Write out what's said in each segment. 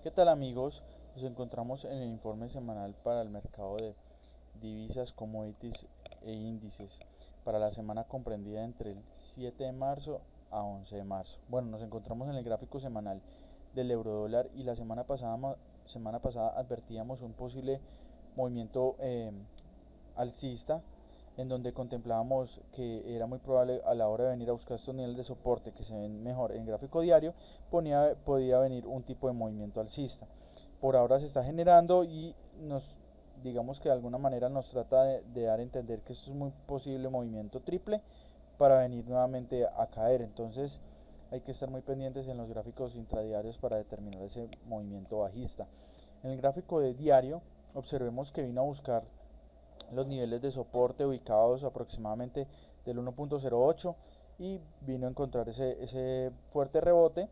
¿Qué tal amigos? Nos encontramos en el informe semanal para el mercado de divisas, commodities e índices para la semana comprendida entre el 7 de marzo a 11 de marzo. Bueno, nos encontramos en el gráfico semanal del eurodólar y la semana pasada advertíamos un posible movimiento alcista en donde contemplábamos que era muy probable a la hora de venir a buscar estos niveles de soporte que se ven mejor en gráfico diario, podía venir un tipo de movimiento alcista. Por ahora se está generando y digamos que de alguna manera nos trata de dar a entender que esto es muy posible movimiento triple para venir nuevamente a caer. Entonces hay que estar muy pendientes en los gráficos intradiarios para determinar ese movimiento bajista. En el gráfico de diario observemos que vino a buscar los niveles de soporte ubicados aproximadamente del 1.08 y vino a encontrar ese fuerte rebote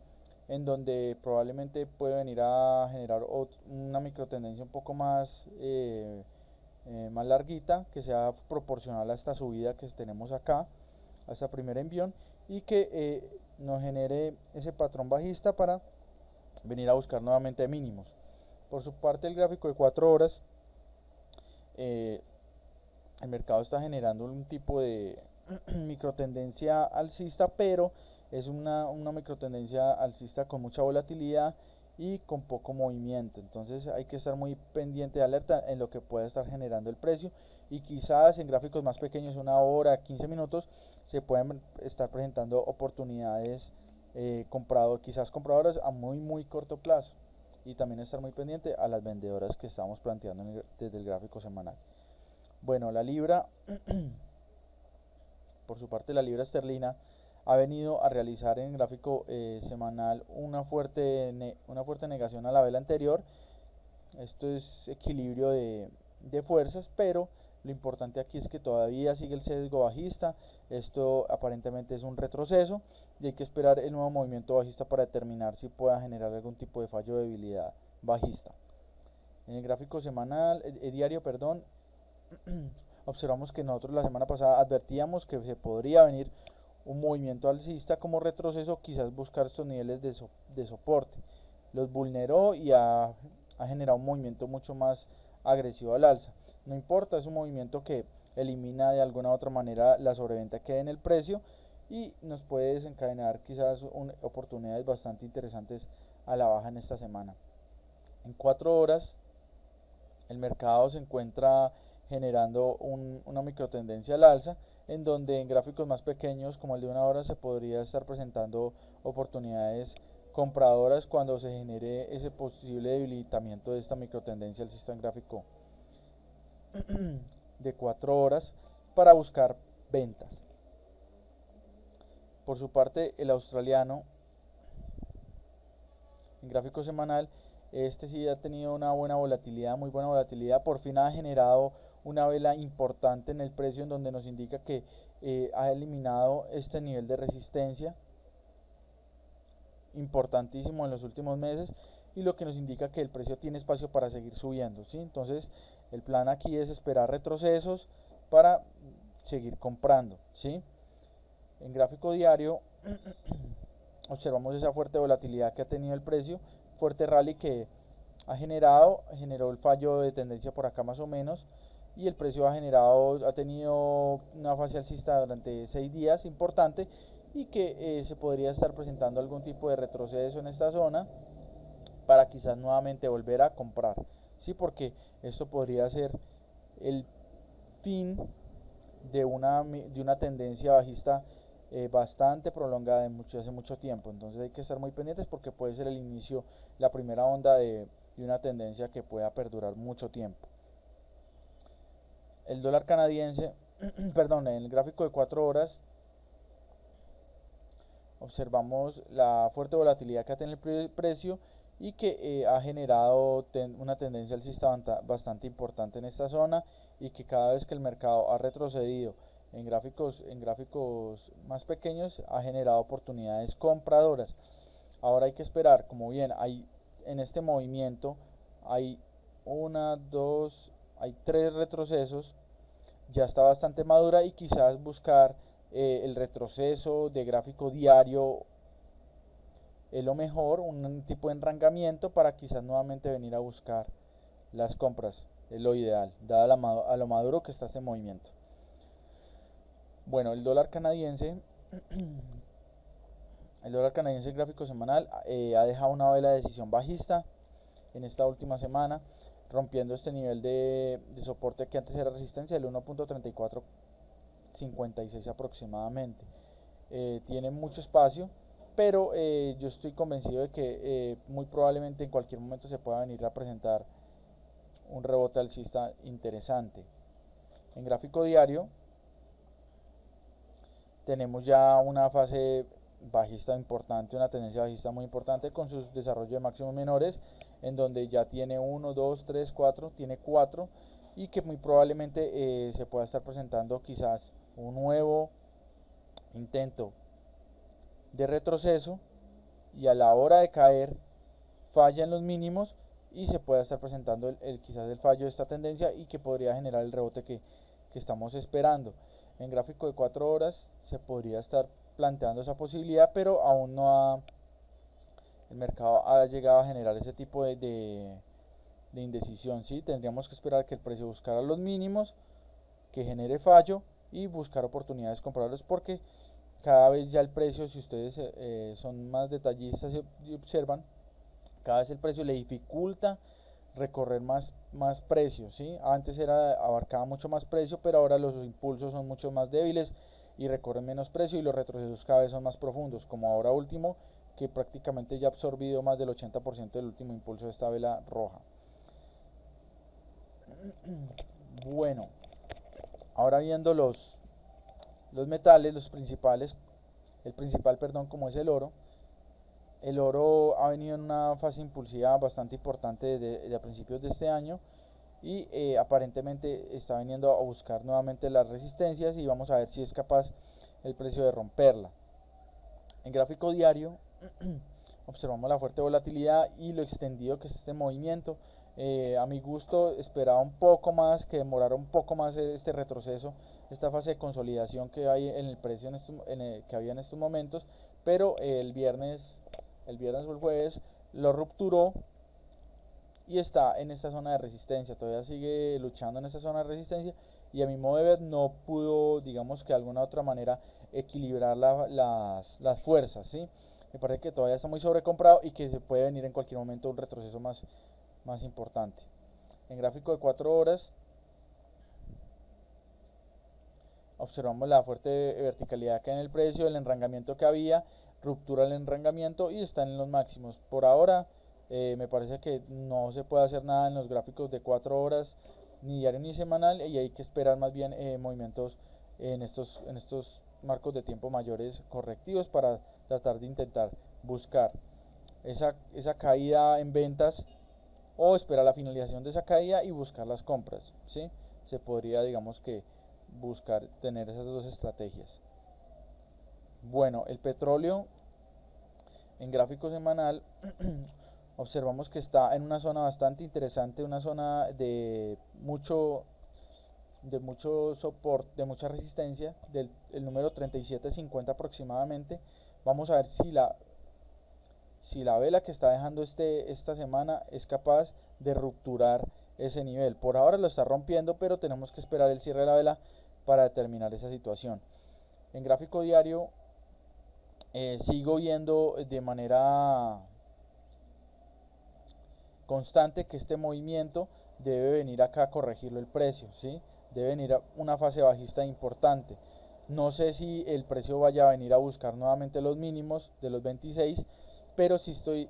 en donde probablemente puede venir a generar una microtendencia un poco más larguita, que sea proporcional a esta subida que tenemos acá, a esta primera envión, y que nos genere ese patrón bajista para venir a buscar nuevamente mínimos. Por su parte, el gráfico de 4 horas, eh, el mercado está generando un tipo de microtendencia alcista, pero es una microtendencia alcista con mucha volatilidad y con poco movimiento. Entonces hay que estar muy pendiente de alerta en lo que pueda estar generando el precio, y quizás en gráficos más pequeños, una hora, 15 minutos, se pueden estar presentando oportunidades quizás compradoras a muy corto plazo, y también estar muy pendiente a las vendedoras que estamos planteando desde el gráfico semanal. Bueno, la libra, por su parte, la libra esterlina ha venido a realizar en gráfico semanal una fuerte negación a la vela anterior. Esto es equilibrio de fuerzas, pero lo importante aquí es que todavía sigue el sesgo bajista. Esto aparentemente es un retroceso y hay que esperar el nuevo movimiento bajista para determinar si pueda generar algún tipo de fallo de debilidad bajista. En el gráfico semanal, diario, perdón, observamos que nosotros la semana pasada advertíamos que se podría venir un movimiento alcista como retroceso, quizás buscar estos niveles de soporte. Los vulneró y ha generado un movimiento mucho más agresivo al alza. No importa, es un movimiento que elimina de alguna u otra manera la sobreventa que hay en el precio y nos puede desencadenar quizás oportunidades bastante interesantes a la baja en esta semana. En 4 horas el mercado se encuentra generando una microtendencia al alza, en donde en gráficos más pequeños como el de una hora se podría estar presentando oportunidades compradoras cuando se genere ese posible debilitamiento de esta microtendencia alcista en gráfico de 4 horas para buscar ventas. Por su parte, el australiano en gráfico semanal, este sí ha tenido una buena volatilidad, muy buena volatilidad. Por fin ha generado una vela importante en el precio, en donde nos indica que ha eliminado este nivel de resistencia importantísimo en los últimos meses, y lo que nos indica que el precio tiene espacio para seguir subiendo, ¿sí? Entonces el plan aquí es esperar retrocesos para seguir comprando, ¿sí? En gráfico diario observamos esa fuerte volatilidad que ha tenido el precio, fuerte rally que generó el fallo de tendencia por acá más o menos, y el precio ha tenido una fase alcista durante 6 días importante, y que se podría estar presentando algún tipo de retroceso en esta zona para quizás nuevamente volver a comprar, sí, porque esto podría ser el fin de una tendencia bajista bastante prolongada hace mucho tiempo. Entonces hay que estar muy pendientes porque puede ser el inicio, la primera onda de una tendencia que pueda perdurar mucho tiempo. El dólar canadiense, perdón, en el gráfico de 4 horas observamos la fuerte volatilidad que ha tenido el precio, y que ha generado una tendencia alcista bastante importante en esta zona, y que cada vez que el mercado ha retrocedido en gráficos más pequeños ha generado oportunidades compradoras. Ahora hay que esperar, como bien hay en este movimiento, hay hay 3 retrocesos, ya está bastante madura, y quizás buscar el retroceso de gráfico diario es lo mejor, un tipo de enrancamiento para quizás nuevamente venir a buscar las compras, es lo ideal, dada a lo maduro que está este movimiento. Bueno, el dólar canadiense gráfico semanal ha dejado una vela de decisión bajista en esta última semana, rompiendo este nivel de soporte que antes era resistencia, el 1.3456 aproximadamente. Tiene mucho espacio, pero yo estoy convencido de que muy probablemente en cualquier momento se pueda venir a presentar un rebote alcista interesante. En gráfico diario tenemos ya una fase bajista importante, una tendencia bajista muy importante con sus desarrollos de máximos menores, en donde ya tiene 1, 2, 3, 4, tiene 4 y que muy probablemente se pueda estar presentando quizás un nuevo intento de retroceso y a la hora de caer falla en los mínimos y se pueda estar presentando quizás el fallo de esta tendencia y que podría generar el rebote que estamos esperando. En gráfico de 4 horas se podría estar planteando esa posibilidad, pero aún no el mercado ha llegado a generar ese tipo de indecisión. ¿Sí? Tendríamos que esperar que el precio buscara los mínimos, que genere fallo y buscar oportunidades compradoras, porque cada vez ya el precio, si ustedes son más detallistas y observan, cada vez el precio le dificulta recorrer más precio, ¿sí? Antes abarcaba mucho más precio, pero ahora los impulsos son mucho más débiles y recorren menos precio y los retrocesos cada vez son más profundos, como ahora último, que prácticamente ya ha absorbido más del 80% del último impulso de esta vela roja. Bueno, ahora viendo los metales, los principales, el principal, perdón, como es el oro. El oro ha venido en una fase impulsiva bastante importante desde a principios de este año y aparentemente está viniendo a buscar nuevamente las resistencias y vamos a ver si es capaz el precio de romperla. En gráfico diario observamos la fuerte volatilidad y lo extendido que es este movimiento. A mi gusto esperaba un poco más, que demorara un poco más este retroceso, esta fase de consolidación que hay en el precio que había en estos momentos, pero el viernes o el jueves lo rupturó y está en esta zona de resistencia, todavía sigue luchando en esta zona de resistencia y a mi modo de ver no pudo, digamos que de alguna otra manera, equilibrar las fuerzas, ¿sí? Me parece que todavía está muy sobrecomprado y que se puede venir en cualquier momento un retroceso más importante. En gráfico de 4 horas observamos la fuerte verticalidad que hay en el precio, el enrangamiento que había, ruptura del enrangamiento y están en los máximos. Por ahora me parece que no se puede hacer nada en los gráficos de 4 horas, ni diario ni semanal, y hay que esperar más bien movimientos en estos marcos de tiempo mayores correctivos para tratar de intentar buscar esa caída en ventas o esperar la finalización de esa caída y buscar las compras, ¿sí? Se podría, digamos que, buscar tener esas dos estrategias. Bueno, el petróleo en gráfico semanal observamos que está en una zona bastante interesante, una zona de mucho soporte, de mucha resistencia, el número 3750 aproximadamente. Vamos a ver si la vela que está dejando esta semana es capaz de rupturar ese nivel. Por ahora lo está rompiendo, pero tenemos que esperar el cierre de la vela para determinar esa situación. En gráfico diario sigo viendo de manera constante que este movimiento debe venir acá a corregirlo el precio, ¿sí? Debe venir a una fase bajista importante. No sé si el precio vaya a venir a buscar nuevamente los mínimos de los 26, pero sí estoy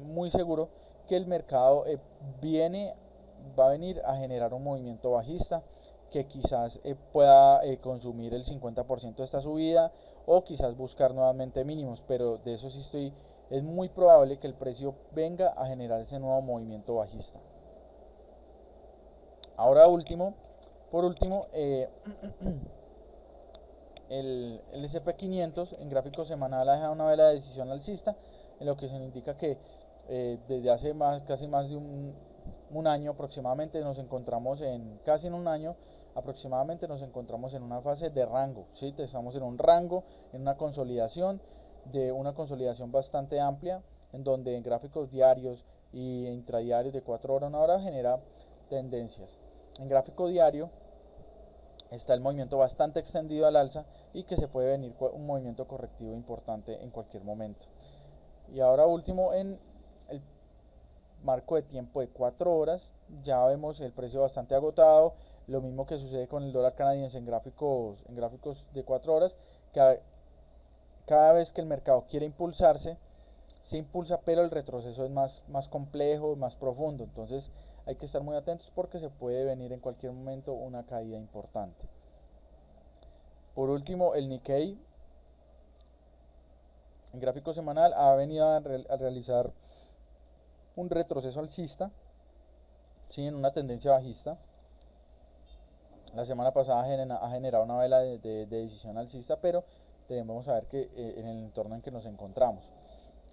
muy seguro que el mercado va a venir a generar un movimiento bajista que quizás pueda consumir el 50% de esta subida o quizás buscar nuevamente mínimos, pero de eso sí es muy probable que el precio venga a generar ese nuevo movimiento bajista. Ahora por último, el SP500 en gráfico semanal ha dejado una vela de decisión alcista, en lo que se indica que desde hace casi más de un año aproximadamente casi en un año aproximadamente nos encontramos en una fase de rango, ¿sí? Estamos en un rango, en una consolidación de una consolidación bastante amplia, en donde en gráficos diarios y intradiarios de 4 horas a 1 hora genera tendencias. En gráfico diario está el movimiento bastante extendido al alza y que se puede venir un movimiento correctivo importante en cualquier momento. Y ahora último, en el marco de tiempo de 4 horas ya vemos el precio bastante agotado. Lo mismo que sucede con el dólar canadiense en gráficos de 4 horas, que cada vez que el mercado quiere impulsarse, se impulsa, pero el retroceso es más complejo, más profundo. Entonces hay que estar muy atentos porque se puede venir en cualquier momento una caída importante. Por último, el Nikkei en gráfico semanal ha venido a realizar un retroceso alcista, ¿sí? En una tendencia bajista. La semana pasada ha generado una vela de decisión alcista, pero debemos saber que en el entorno en que nos encontramos.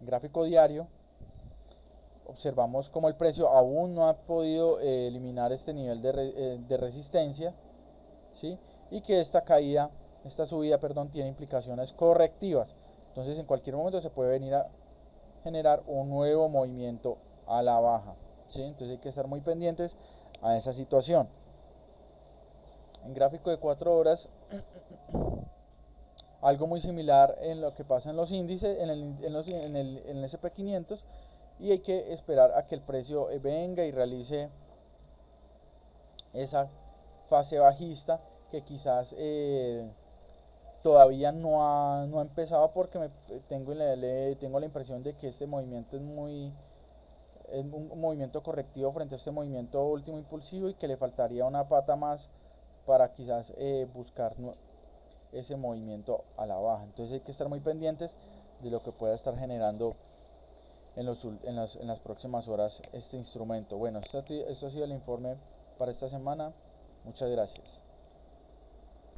En gráfico diario observamos como el precio aún no ha podido eliminar este nivel de resistencia, ¿sí? Y que esta subida, tiene implicaciones correctivas. Entonces en cualquier momento se puede venir a generar un nuevo movimiento a la baja, ¿sí? Entonces hay que estar muy pendientes a esa situación. En gráfico de 4 horas, algo muy similar en lo que pasa en los índices, en el SP500, y hay que esperar a que el precio venga y realice esa fase bajista que quizás todavía no ha empezado, porque tengo la impresión de que este movimiento es un movimiento correctivo frente a este movimiento último impulsivo, y que le faltaría una pata más para quizás buscar ese movimiento a la baja. Entonces hay que estar muy pendientes de lo que pueda estar generando en las próximas horas este instrumento. Bueno, esto ha sido el informe para esta semana. Muchas gracias.